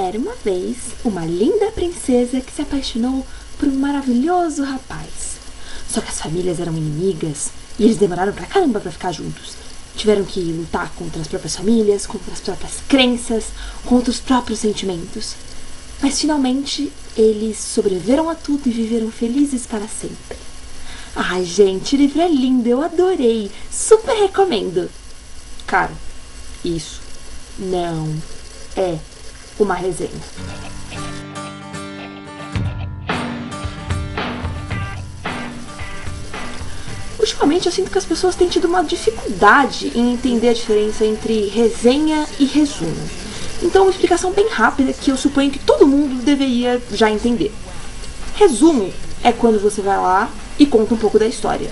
Era uma vez uma linda princesa que se apaixonou por um maravilhoso rapaz. Só que as famílias eram inimigas e eles demoraram pra caramba pra ficar juntos. Tiveram que lutar contra as próprias famílias, contra as próprias crenças, contra os próprios sentimentos. Mas finalmente eles sobreviveram a tudo e viveram felizes para sempre. Ai, gente, o livro é lindo, eu adorei, super recomendo. Cara, isso não é uma resenha. Ultimamente eu sinto que as pessoas têm tido uma dificuldade em entender a diferença entre resenha e resumo. Então, uma explicação bem rápida que eu suponho que todo mundo deveria já entender. Resumo é quando você vai lá e conta um pouco da história.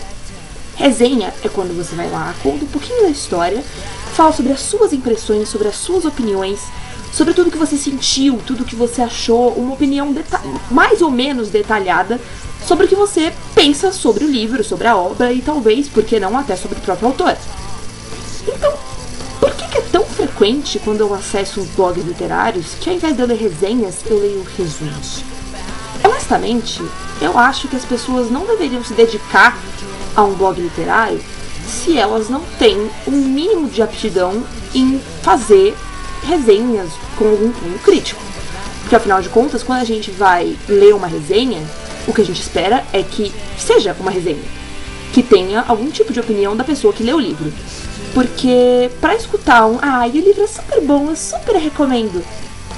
Resenha é quando você vai lá, conta um pouquinho da história, fala sobre as suas impressões, sobre as suas opiniões, sobre tudo que você sentiu, tudo que você achou, uma opinião mais ou menos detalhada sobre o que você pensa sobre o livro, sobre a obra e talvez, por que não, até sobre o próprio autor. Então, por que é tão frequente quando eu acesso uns blogs literários que ao invés de eu ler resenhas, eu leio resumos? Honestamente, eu acho que as pessoas não deveriam se dedicar a um blog literário se elas não têm um mínimo de aptidão em fazer resenhas com algum cunho crítico. Porque afinal de contas, quando a gente vai ler uma resenha, o que a gente espera é que seja uma resenha, que tenha algum tipo de opinião da pessoa que lê o livro. Porque pra escutar o livro é super bom, eu super recomendo,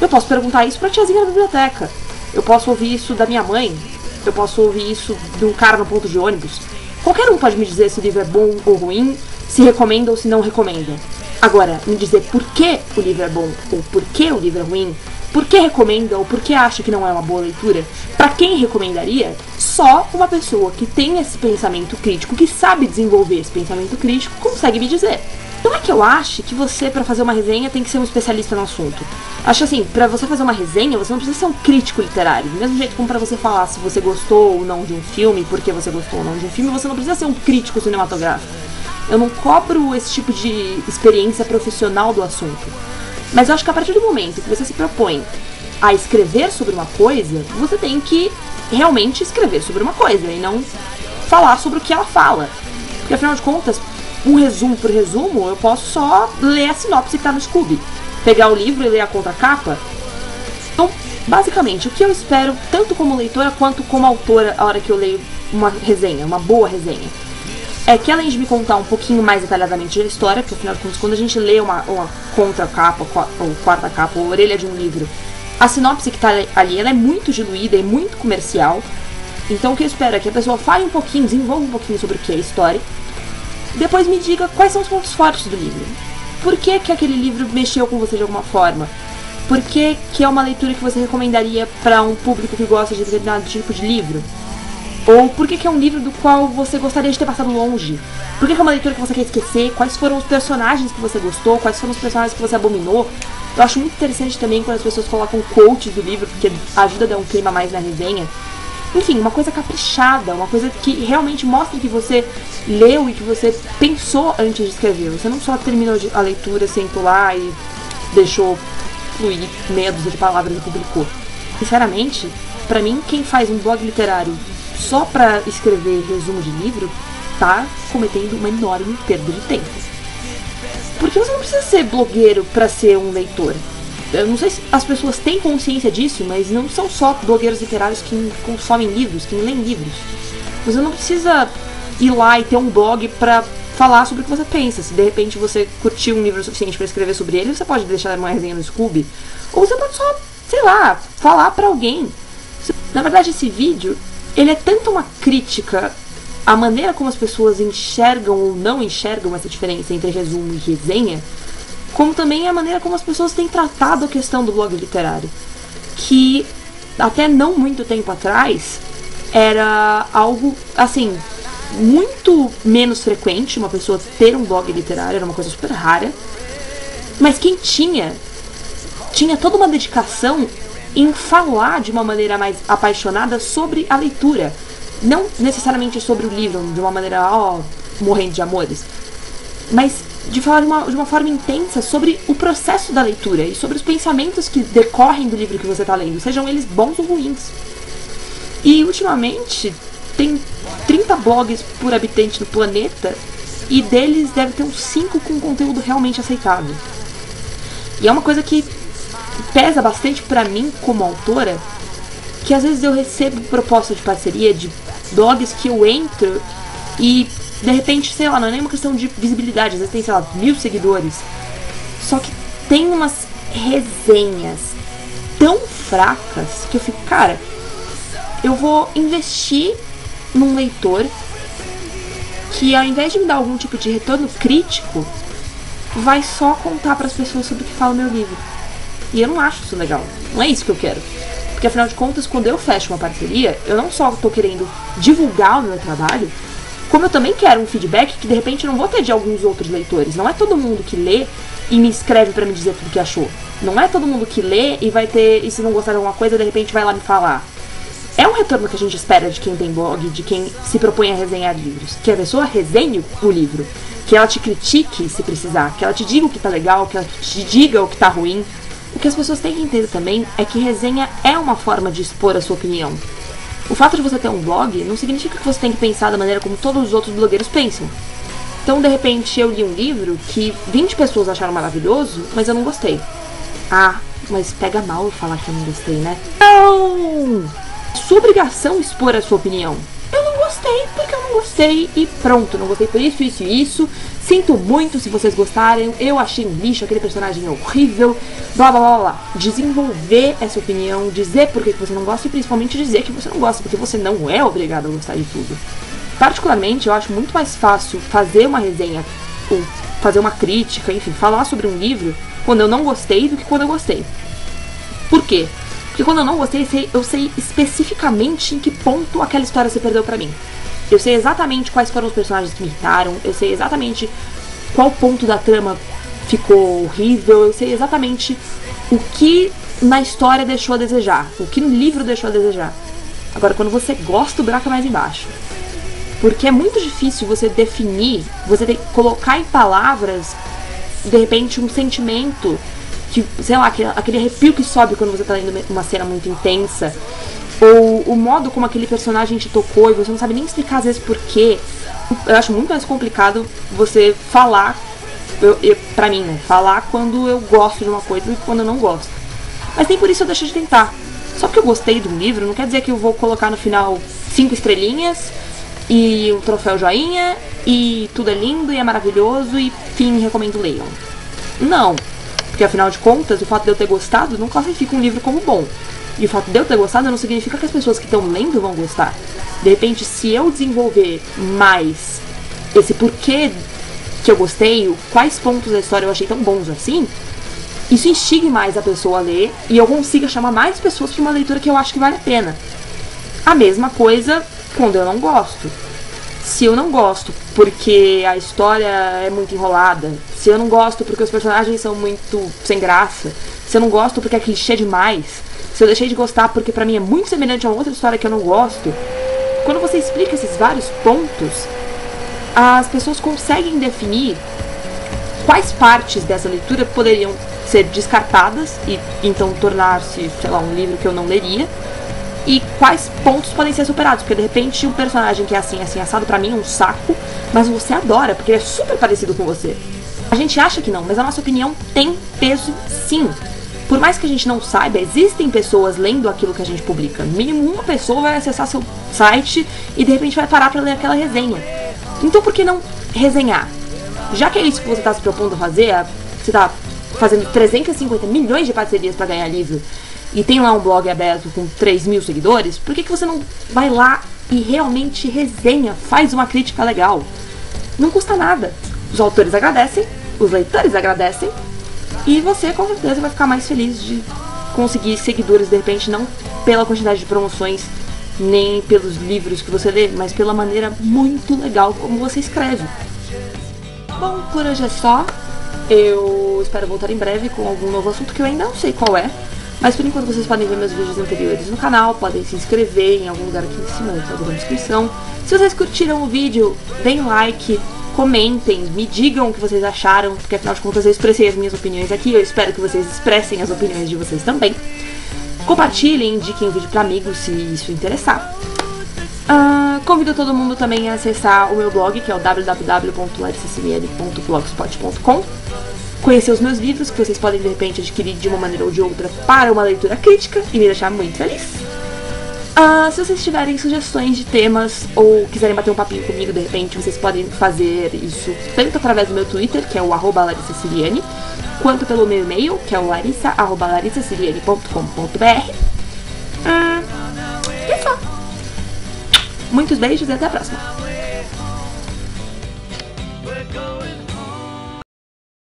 eu posso perguntar isso pra tiazinha da biblioteca, eu posso ouvir isso da minha mãe, eu posso ouvir isso de um cara no ponto de ônibus. Qualquer um pode me dizer se o livro é bom ou ruim, se recomenda ou se não recomenda. Agora, me dizer por que o livro é bom ou por que o livro é ruim, por que recomenda ou por que acha que não é uma boa leitura, pra quem recomendaria, só uma pessoa que tem esse pensamento crítico, que sabe desenvolver esse pensamento crítico, consegue me dizer. Não é que eu ache que você, pra fazer uma resenha, tem que ser um especialista no assunto. Acho assim, pra você fazer uma resenha, você não precisa ser um crítico literário. Do mesmo jeito como pra você falar se você gostou ou não de um filme, por que você gostou ou não de um filme, você não precisa ser um crítico cinematográfico. Eu não cobro esse tipo de experiência profissional do assunto. Mas eu acho que a partir do momento que você se propõe a escrever sobre uma coisa, você tem que realmente escrever sobre uma coisa e não falar sobre o que ela fala. Porque afinal de contas, um resumo por resumo, eu posso só ler a sinopse que tá no Scooby, pegar o livro e ler a contracapa. Então, basicamente, o que eu espero, tanto como leitora quanto como autora, a hora que eu leio uma resenha, uma boa resenha, é que além de me contar um pouquinho mais detalhadamente da história, porque afinal de contas, quando a gente lê uma contracapa, ou quarta capa, ou orelha de um livro, a sinopse que tá ali, ela é muito diluída e muito comercial. Então o que eu espero é que a pessoa fale um pouquinho, desenvolva um pouquinho sobre o que é a história, depois me diga quais são os pontos fortes do livro. Por que aquele livro mexeu com você de alguma forma? Por que é uma leitura que você recomendaria para um público que gosta de determinado tipo de livro? Ou por que é um livro do qual você gostaria de ter passado longe? Por que é uma leitura que você quer esquecer? Quais foram os personagens que você gostou? Quais foram os personagens que você abominou? Eu acho muito interessante também quando as pessoas colocam quotes do livro, porque ajuda a dar um clima mais na resenha. Enfim, uma coisa caprichada, uma coisa que realmente mostra que você leu e que você pensou antes de escrever. Você não só terminou a leitura, sentou lá e deixou fluir meia dúzia de palavras e publicou. Sinceramente, pra mim, quem faz um blog literário só pra escrever resumo de livro, tá cometendo uma enorme perda de tempo. Porque você não precisa ser blogueiro pra ser um leitor. Eu não sei se as pessoas têm consciência disso, mas não são só blogueiros literários que consomem livros, que leem livros. Você não precisa ir lá e ter um blog pra falar sobre o que você pensa. Se de repente você curtiu um livro suficiente pra escrever sobre ele, você pode deixar uma resenha no Scooby. Ou você pode só, sei lá, falar pra alguém. Na verdade, esse vídeo, ele é tanto uma crítica à maneira como as pessoas enxergam ou não enxergam essa diferença entre resumo e resenha, como também a maneira como as pessoas têm tratado a questão do blog literário, que até não muito tempo atrás era algo, assim, muito menos frequente uma pessoa ter um blog literário, era uma coisa super rara, mas quem tinha toda uma dedicação em falar de uma maneira mais apaixonada sobre a leitura, não necessariamente sobre o livro, de uma maneira, morrendo de amores, mas de falar de uma forma intensa sobre o processo da leitura e sobre os pensamentos que decorrem do livro que você está lendo, sejam eles bons ou ruins. E ultimamente tem 30 blogs por habitante no planeta e deles deve ter uns 5 com conteúdo realmente aceitável. E é uma coisa que pesa bastante pra mim como autora, que às vezes eu recebo proposta de parceria de blogs que eu entro e de repente, sei lá, não é nem uma questão de visibilidade, às vezes tem, sei lá, 1000 seguidores. Só que tem umas resenhas tão fracas que eu fico, cara, eu vou investir num leitor que, ao invés de me dar algum tipo de retorno crítico, vai só contar para as pessoas sobre o que fala o meu livro. E eu não acho isso legal. Não é isso que eu quero. Porque, afinal de contas, quando eu fecho uma parceria, eu não só estou querendo divulgar o meu trabalho, como eu também quero um feedback que, de repente, eu não vou ter de alguns outros leitores. Não é todo mundo que lê e me escreve para me dizer tudo o que achou. Não é todo mundo que lê e vai ter, e se não gostar de alguma coisa, de repente vai lá me falar. É um retorno que a gente espera de quem tem blog, de quem se propõe a resenhar livros. Que a pessoa resenhe o livro, que ela te critique se precisar, que ela te diga o que tá legal, que ela te diga o que tá ruim. O que as pessoas têm que entender também é que resenha é uma forma de expor a sua opinião. O fato de você ter um blog não significa que você tem que pensar da maneira como todos os outros blogueiros pensam. Então, de repente, eu li um livro que 20 pessoas acharam maravilhoso, mas eu não gostei. Ah, mas pega mal eu falar que eu não gostei, né? Não! Sua obrigação expor a sua opinião. Eu não gostei porque eu não gostei e pronto, não gostei por isso, isso e isso. Sinto muito se vocês gostarem, eu achei um lixo, aquele personagem é horrível, blá blá blá blá. Desenvolver essa opinião, dizer por que você não gosta e principalmente dizer que você não gosta, porque você não é obrigado a gostar de tudo. Particularmente, eu acho muito mais fácil fazer uma resenha, ou fazer uma crítica, enfim, falar sobre um livro quando eu não gostei do que quando eu gostei. Por quê? Porque quando eu não gostei, eu sei especificamente em que ponto aquela história se perdeu pra mim. Eu sei exatamente quais foram os personagens que me irritaram, eu sei exatamente qual ponto da trama ficou horrível, eu sei exatamente o que na história deixou a desejar, o que no livro deixou a desejar. Agora, quando você gosta, o buraco é mais embaixo. Porque é muito difícil você definir, você ter que colocar em palavras, de repente, um sentimento que, sei lá, aquele arrepio que sobe quando você tá lendo uma cena muito intensa, ou o modo como aquele personagem te tocou e você não sabe nem explicar às vezes porquê. Eu acho muito mais complicado você falar, pra mim, né, falar quando eu gosto de uma coisa e quando eu não gosto. Mas nem por isso eu deixo de tentar. Só porque eu gostei de um livro não quer dizer que eu vou colocar no final 5 estrelinhas e o troféu joinha e tudo é lindo e é maravilhoso e fim, recomendo, leiam. Não. Porque, afinal de contas, o fato de eu ter gostado não classifica um livro como bom. E o fato de eu ter gostado não significa que as pessoas que estão lendo vão gostar. De repente, se eu desenvolver mais esse porquê que eu gostei, quais pontos da história eu achei tão bons assim, isso instigue mais a pessoa a ler e eu consiga chamar mais pessoas para uma leitura que eu acho que vale a pena. A mesma coisa quando eu não gosto. Se eu não gosto porque a história é muito enrolada, se eu não gosto porque os personagens são muito sem graça, se eu não gosto porque é clichê demais, se eu deixei de gostar porque pra mim é muito semelhante a outra história que eu não gosto, quando você explica esses vários pontos, as pessoas conseguem definir quais partes dessa leitura poderiam ser descartadas e então tornar-se, sei lá, um livro que eu não leria, e quais pontos podem ser superados, porque de repente um personagem que é assim, assim, assado, pra mim é um saco, mas você adora, porque ele é super parecido com você. A gente acha que não, mas a nossa opinião tem peso sim. Por mais que a gente não saiba, existem pessoas lendo aquilo que a gente publica. No mínimo uma pessoa vai acessar seu site e de repente vai parar pra ler aquela resenha. Então por que não resenhar? Já que é isso que você tá se propondo a fazer, você tá fazendo 350 milhões de parcerias pra ganhar livro, e tem lá um blog aberto com 3.000 seguidores, por que você não vai lá e realmente resenha, faz uma crítica legal? Não custa nada. Os autores agradecem, os leitores agradecem, e você com certeza vai ficar mais feliz de conseguir seguidores, de repente, não pela quantidade de promoções, nem pelos livros que você lê, mas pela maneira muito legal como você escreve. Bom, por hoje é só. Eu espero voltar em breve com algum novo assunto que eu ainda não sei qual é. Mas por enquanto vocês podem ver meus vídeos anteriores no canal, podem se inscrever em algum lugar aqui em cima, na descrição. Se vocês curtiram o vídeo, deem like, comentem, me digam o que vocês acharam, porque afinal de contas eu expressei as minhas opiniões aqui, eu espero que vocês expressem as opiniões de vocês também. Compartilhem, indiquem o vídeo para amigos se isso interessar. Convido todo mundo também a acessar o meu blog, que é o www.larissaciliane.blogspot.com, conhecer os meus livros, que vocês podem de repente adquirir de uma maneira ou de outra para uma leitura crítica e me deixar muito feliz. Se vocês tiverem sugestões de temas ou quiserem bater um papinho comigo, de repente, vocês podem fazer isso tanto através do meu Twitter, que é o @larissaciliane, quanto pelo meu e-mail, que é o larissa@larissaciliane.com.br. E é só. Muitos beijos e até a próxima.